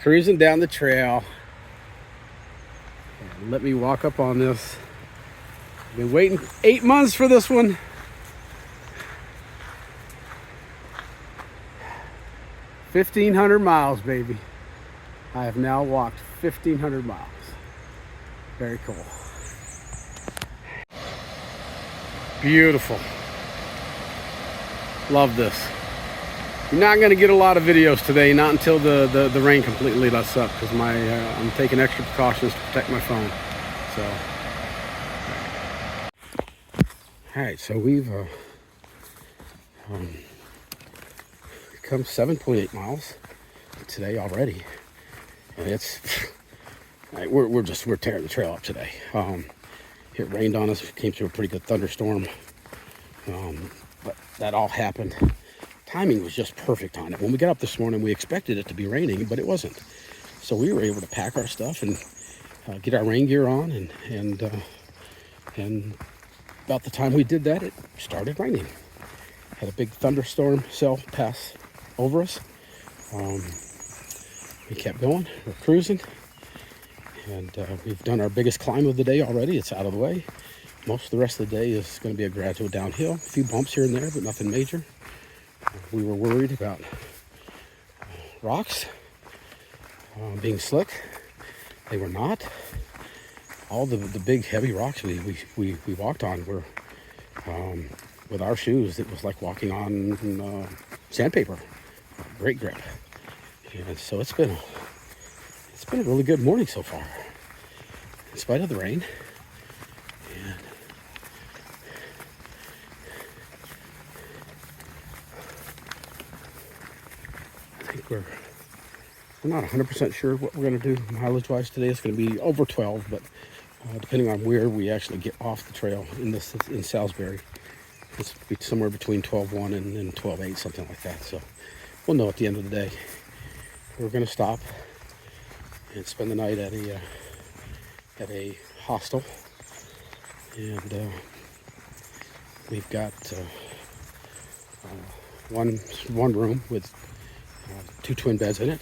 Cruising down the trail. And let me walk up on this. Been waiting 8 months for this one. 1,500 miles, baby. I have now walked 1,500 miles. Very cool. Beautiful. Love this. You're not going to get a lot of videos today, not until the rain completely lets up, because I'm taking extra precautions to protect my phone. So, all right, so we've come 7.8 miles today already, and it's we're tearing the trail up today. It rained on us, came through a pretty good thunderstorm, but that all happened. Timing was just perfect on it. When we got up this morning, we expected it to be raining, but it wasn't. So we were able to pack our stuff and get our rain gear on, and about the time we did that, it started raining. Had a big thunderstorm cell pass over us. We kept going. We're cruising, and we've done our biggest climb of the day already. It's out of the way. Most of the rest of the day is going to be a gradual downhill. A few bumps here and there, but nothing major. We were worried about rocks being slick. They were not. All the big heavy rocks we walked on were with our shoes. It was like walking on sandpaper. Great grip. And so it's been a really good morning so far, in spite of the rain. And I think we're not 100% sure what we're going to do mileage-wise today. It's going to be over 12, but depending on where we actually get off the trail in Salisbury, it's somewhere between 12.1 and 12.8, something like that. So we'll know at the end of the day. We're going to stop and spend the night at a hostel, and we've got one room with 2 twin beds in it,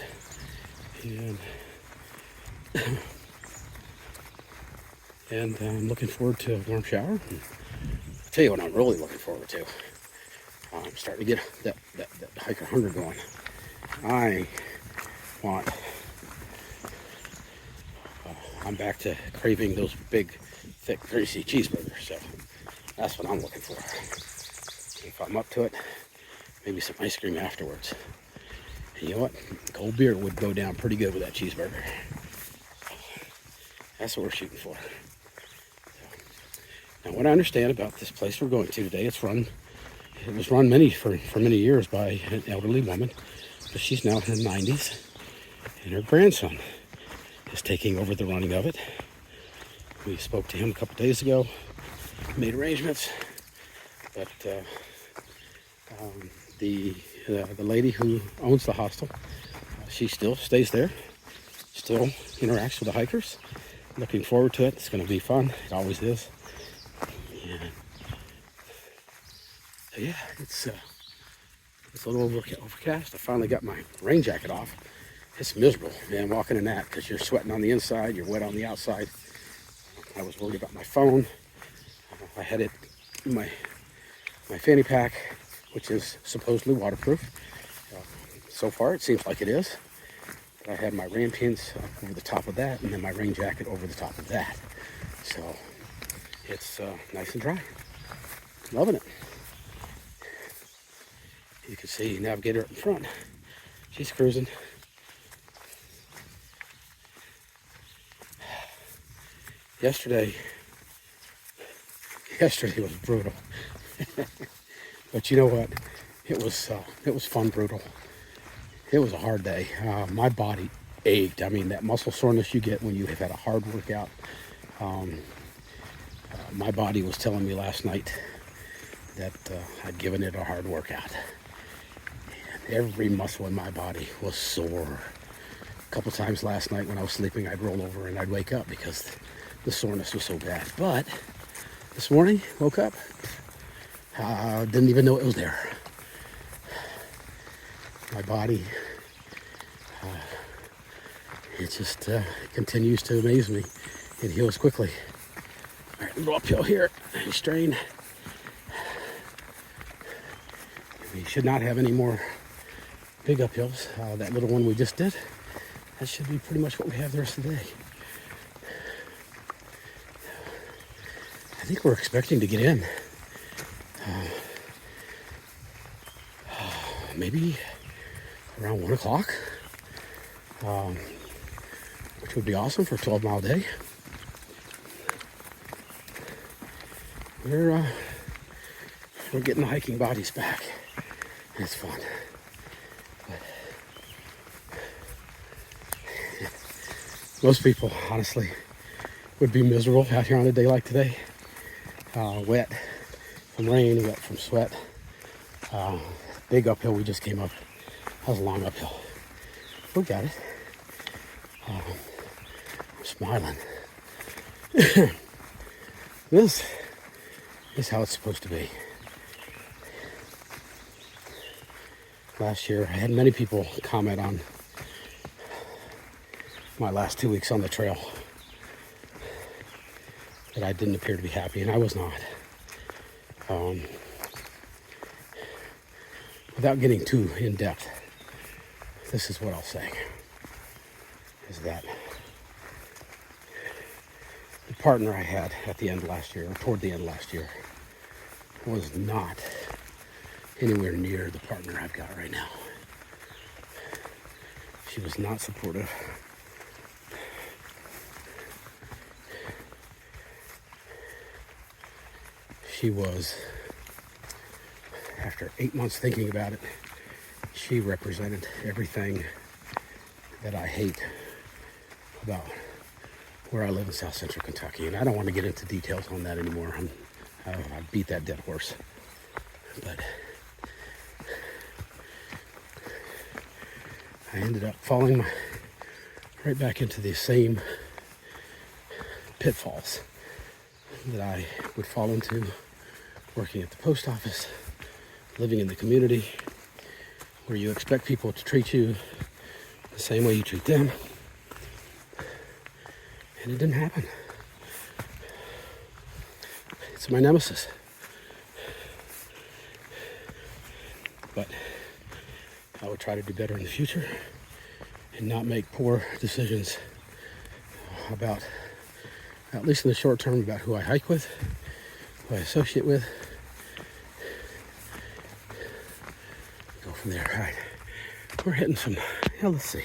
and I'm looking forward to a warm shower. And I'll tell you what I'm really looking forward to. I'm starting to get that hiker hunger going. I'm back to craving those big, thick, greasy cheeseburgers. So that's what I'm looking for. If I'm up to it, maybe some ice cream afterwards. And you know what? Cold beer would go down pretty good with that cheeseburger. That's what we're shooting for. Now, what I understand about this place we're going to today, it was run for many years by an elderly woman, but she's now in her 90s, and her grandson is taking over the running of it. We spoke to him a couple days ago, made arrangements, but the lady who owns the hostel, she still stays there, still interacts with the hikers. Looking forward to it. It's going to be fun. It always is. And so yeah, it's a little overcast. I finally got my rain jacket off. It's miserable, man, walking in that, because you're sweating on the inside, you're wet on the outside. I was worried about my phone. I had it in my fanny pack, which is supposedly waterproof. So far, it seems like it is. But I had my rain pins over the top of that, and then my rain jacket over the top of that. So it's nice and dry. Loving it. You can see Navigator up in front. She's cruising. Yesterday was brutal. But you know what? It was fun brutal. It was a hard day. My body ached. I mean, that muscle soreness you get when you have had a hard workout. My body was telling me last night that I'd given it a hard workout. And every muscle in my body was sore. A couple times last night when I was sleeping, I'd roll over and I'd wake up because the soreness was so bad. But this morning, woke up, didn't even know it was there. My body it just continues to amaze me. It heals quickly. All right, a little uphill here. Strain. We should not have any more big uphills. That little one we just did, that should be pretty much what we have the rest of the day. I think we're expecting to get in. Maybe around 1 o'clock, which would be awesome for a 12-mile day. We're getting the hiking bodies back. It's fun. But most people, honestly, would be miserable out here on a day like today. Wet from rain, wet from sweat. Big uphill we just came up. That was a long uphill. We got it. I'm smiling. This is how it's supposed to be. Last year, I had many people comment on my last 2 weeks on the trail that I didn't appear to be happy, and I was not. Without getting too in depth, this is what I'll say, is that the partner I had at the end of last year, or toward the end of last year, was not anywhere near the partner I've got right now. She was not supportive. She was, after 8 months thinking about it, she represented everything that I hate about where I live in South Central Kentucky. And I don't want to get into details on that anymore. I beat that dead horse. But I ended up falling right back into the same pitfalls that I would fall into working at the post office, living in the community, where you expect people to treat you the same way you treat them. And it didn't happen. It's my nemesis. But I would try to do better in the future and not make poor decisions about, at least in the short term, about who I hike with, who I associate with. Go from there. All right. We're hitting some, let's see.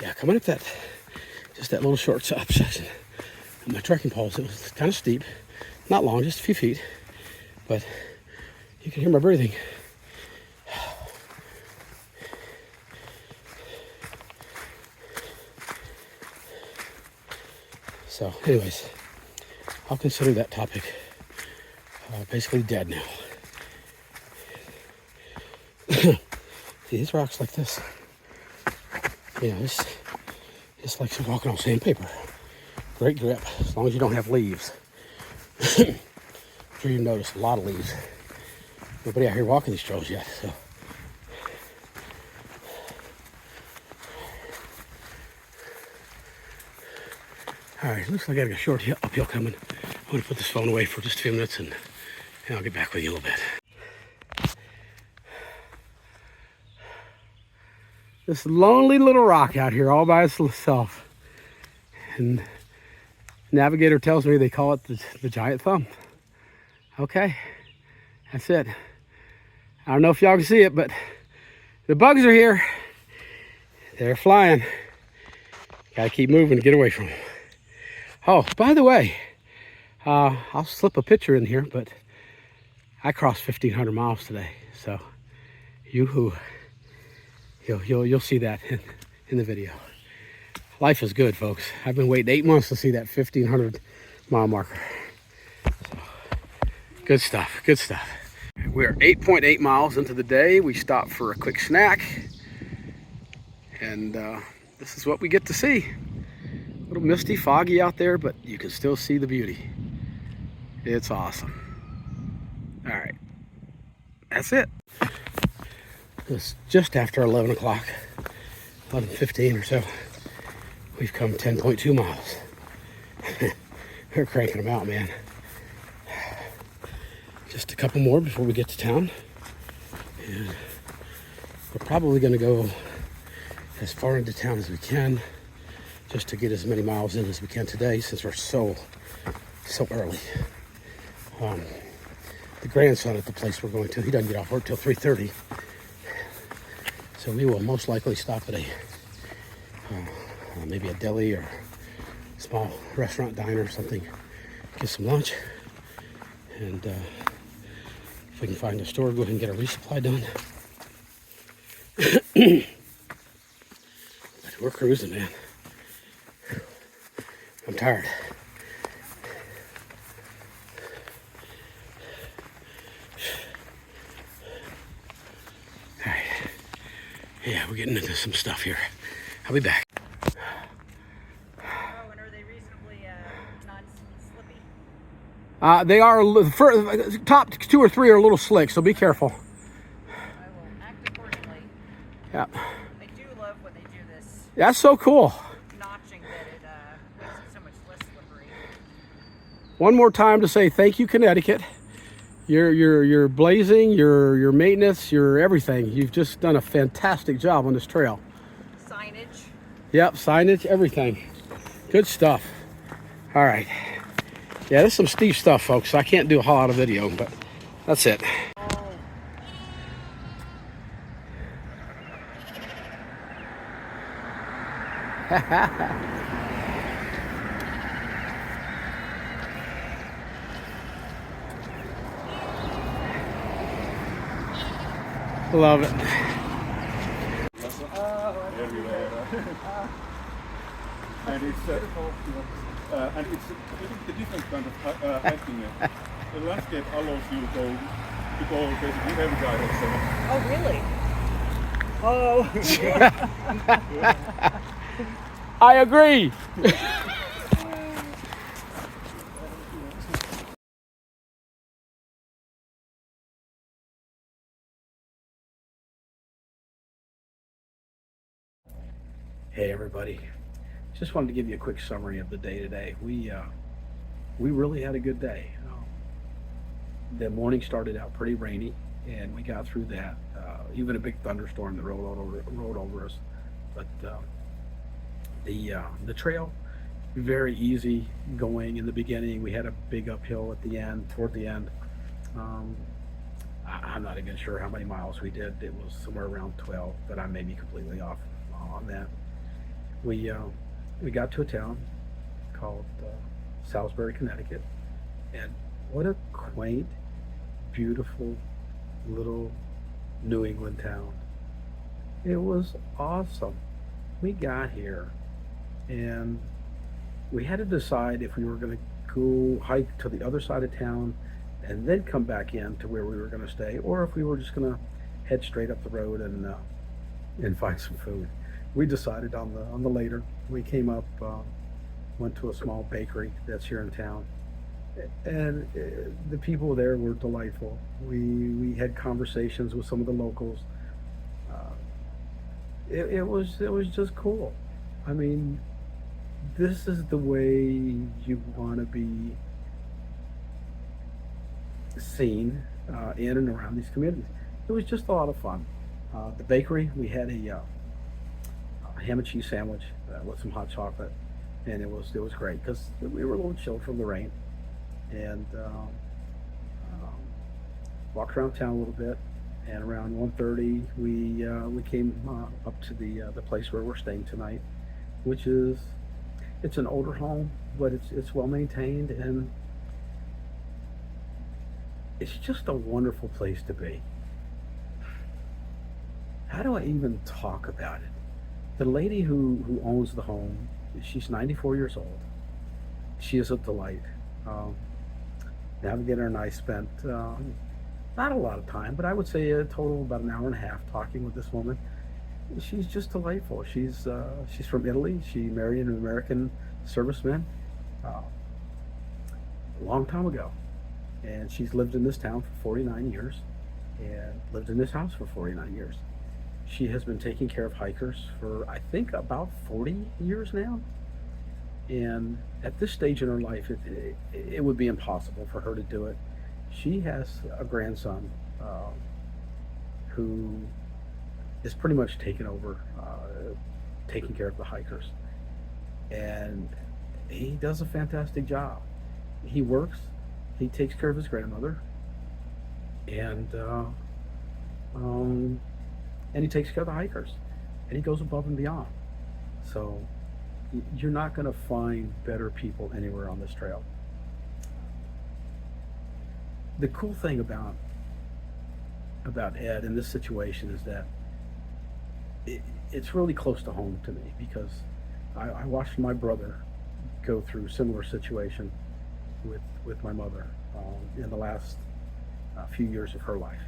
Yeah, coming up just that little short section. My trekking poles, it was kind of steep. Not long, just a few feet. But you can hear my breathing. So, anyways, I'll consider that topic basically dead now. These rocks like this, it's like walking on sandpaper. Great grip, as long as you don't have leaves. I'm sure you've noticed a lot of leaves. Nobody out here walking these trails yet, so. All right, looks like I got a short uphill coming. I'm gonna put this phone away for just a few minutes and I'll get back with you a little bit. This lonely little rock out here all by itself. And navigator tells me they call it the giant thumb. Okay, that's it. I don't know if y'all can see it, but the bugs are here. They're flying. Gotta keep moving to get away from them. Oh, by the way, I'll slip a picture in here, but I crossed 1,500 miles today. So, you'll see that in the video. Life is good, folks. I've been waiting 8 months to see that 1,500 mile marker. So, good stuff, good stuff. We're 8.8 miles into the day. We stopped for a quick snack. And this is what we get to see. A little misty, foggy out there, but you can still see the beauty. It's awesome. All right, that's it. It's just after 11 o'clock, 11:15 or so. We've come 10.2 miles. We're cranking them out, man. Just a couple more before we get to town. And we're probably going to go as far into town as we can, just to get as many miles in as we can today, since we're so early. The grandson at the place we're going to, he doesn't get off work till 3:30. So we will most likely stop at maybe a deli or small restaurant, diner or something, get some lunch, and if we can find a store, go ahead and get a resupply done. But we're cruising, man. I'm tired. All right. Yeah, we're getting into some stuff here. I'll be back. Oh, and are they reasonably non-slippy? They are, top 2 or 3 are a little slick, so be careful. I will act accordingly. Yeah. I do love when they do this That's so cool. notching that it makes it so much less slippery. One more time to say thank you, Connecticut. Your blazing, your maintenance, your everything. You've just done a fantastic job on this trail. Signage. Yep, signage, everything. Good stuff. All right. Yeah, this is some steep stuff, folks. I can't do a whole lot of video, but that's it. Love it. And it's a little bit different kind of hiking. The landscape allows you to go basically every direction. Oh, really? Oh. I agree. Hey everybody, just wanted to give you a quick summary of the day today. We really had a good day. The morning started out pretty rainy, and we got through that. Even a big thunderstorm that rolled over us. But the trail, very easy going in the beginning. We had a big uphill at the end, toward the end. I'm not even sure how many miles we did. It was somewhere around 12, but I may be completely off on that. We got to a town called Salisbury, Connecticut, and what a quaint, beautiful little New England town. It was awesome. We got here and we had to decide if we were going to go hike to the other side of town and then come back in to where we were going to stay, or if we were just going to head straight up the road and find some food. We decided on the later. We came up, went to a small bakery that's here in town, and the people there were delightful. We had conversations with some of the locals. It was just cool. I mean, this is the way you want to be seen in and around these communities. It was just a lot of fun. The bakery, we had a ham and cheese sandwich with some hot chocolate, and it was great because we were a little chilled from the rain, and walked around town a little bit. And around 1:30, we came up to the place where we're staying tonight, which it's an older home, but it's well maintained, and it's just a wonderful place to be. How do I even talk about it? The lady who owns the home, she's 94 years old. She is a delight. Navigator and I spent not a lot of time, but I would say a total of about an hour and a half talking with this woman. She's just delightful. She's from Italy. She married an American serviceman a long time ago, and she's lived in this town for 49 years and lived in this house for 49 years. She has been taking care of hikers for, I think, about 40 years now. And at this stage in her life, it would be impossible for her to do it. She has a grandson who is pretty much taken over, taking care of the hikers. And he does a fantastic job. He works, he takes care of his grandmother, and he takes care of the hikers, and he goes above and beyond. So you're not going to find better people anywhere on this trail. The cool thing about Ed in this situation is that it's really close to home to me, because I watched my brother go through a similar situation with my mother in the last few years of her life,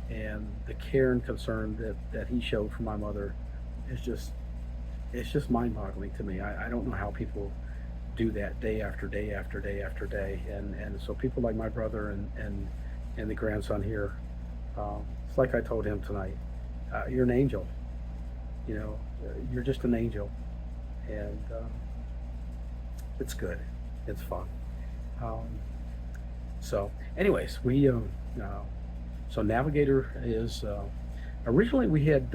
and the care and concern that he showed for my mother is just mind-boggling to me. I don't know how people do that day after day after day after day, and so people like my brother and the grandson here, it's like I told him tonight, you're an angel, you know, you're just an angel, and it's good, it's fun. So anyways, so Navigator is, originally we had,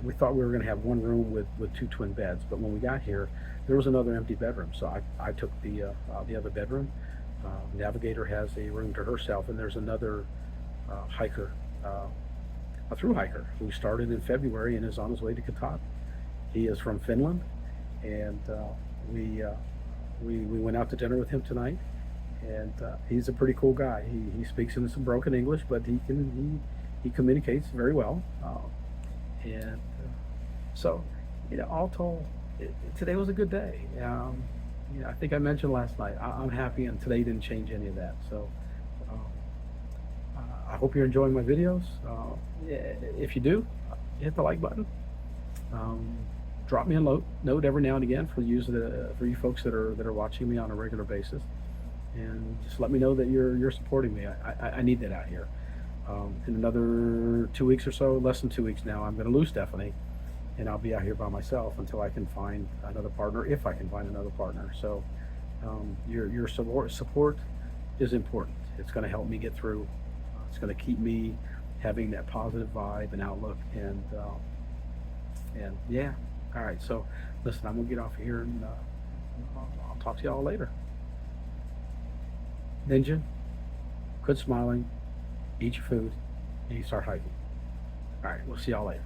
we thought we were going to have one room with 2 twin beds, but when we got here, there was another empty bedroom. So I took the other bedroom. Navigator has a room to herself, and there's another hiker, a thru hiker, who started in February and is on his way to Katahdin. He is from Finland, and we went out to dinner with him tonight, and he's a pretty cool guy. He speaks in some broken English, but he communicates very well. And so, all told, today was a good day. I think I mentioned last night, I'm happy, and today didn't change any of that. So I hope you're enjoying my videos. If you do, hit the like button. Drop me a note every now and again for you folks that are watching me on a regular basis, and just let me know that you're supporting me. I need that out here. In another 2 weeks or so, less than 2 weeks now, I'm going to lose Stephanie, and I'll be out here by myself until I can find another partner, if I can find another partner. So your support is important. It's going to help me get through. It's going to keep me having that positive vibe and outlook. And yeah, all right. So listen, I'm going to get off here, and I'll talk to y'all later. Ninja, quit smiling. Eat your food, and you start hiking. All right, we'll see y'all later.